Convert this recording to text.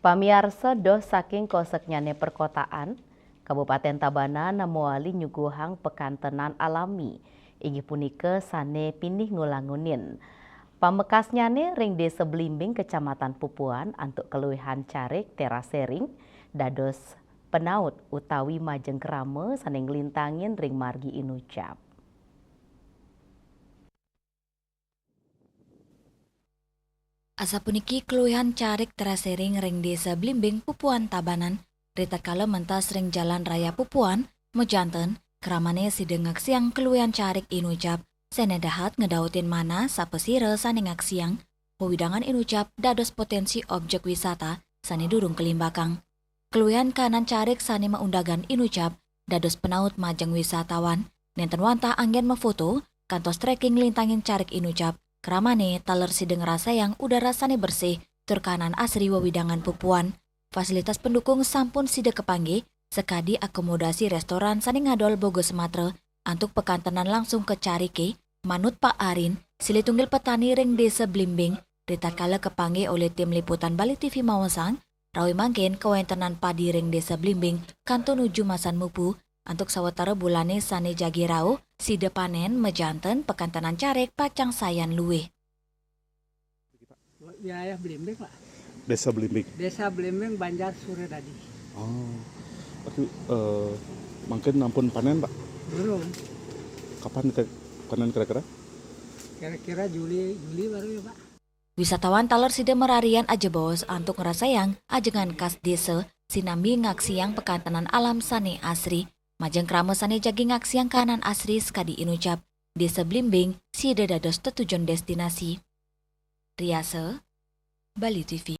Pamiarsa dos saking koseknyane perkotaan, Kabupaten Tabanan namuali nyuguhang pekantenan alami. Inggih punika sane pinih ngulangunin. Pamekasnyane ring Desa Blimbing Kecamatan Pupuan antuk keluwihan carik terasering dados penaut utawi majeng krama sane nglintangin ring margi inucap. Asapuniki keluwihan carik terasering ring Desa Blimbing Pupuan Tabanan, rita kala mentas ring Jalan Raya Pupuan, mejanten, keramane sidengak siang keluwihan carik inucap, senedahat ngedautin mana sapesire sanengak siang, pewidangan inucap dados potensi objek wisata sane durung kelimbakang. Keluwihan kanan carik sane maundagan inucap, dados penaut majeng wisatawan, nenten wantah anggen mefoto, kantos trekking lintangin carik inucap, keramane taler sideng rasa yang udara sane bersih, terkanan asri wewidangan Pupuan. Fasilitas pendukung sampun sida kepangge, sekadi akomodasi restoran sane ngadol Bogo Sematra, antuk pekantenan langsung ke carike, manut Pak Arin, silitunggil petani ring Desa Blimbing, ritatkala kepangge oleh tim liputan Bali TV Mawasang, rawi mangkin kewentenan padi ring Desa Blimbing, kanto nuju masan mupu, antuk sawetara bulane sane jagi rau, sida panen mejanten pekantenan carek pacang sayan luwih. Wilayah Blimbing Pak. Desa Blimbing. Desa Blimbing Banjar Suredadi. Oh, tapi mungkin ampun panen Pak. Belum. Kapan panen kira-kira? Kira-kira Juli baru ya Pak. Wisatawan taler sida merarian aja bos antuk ngerasayang ajengan khas desa sinambi ngaksiang pekantenan alam sane asri. Majeng krama sane jagi ngaksiang kanan asri sekadi inucap. Desa Blimbing sida dados tetujuan destinasi. Riase, Bali TV.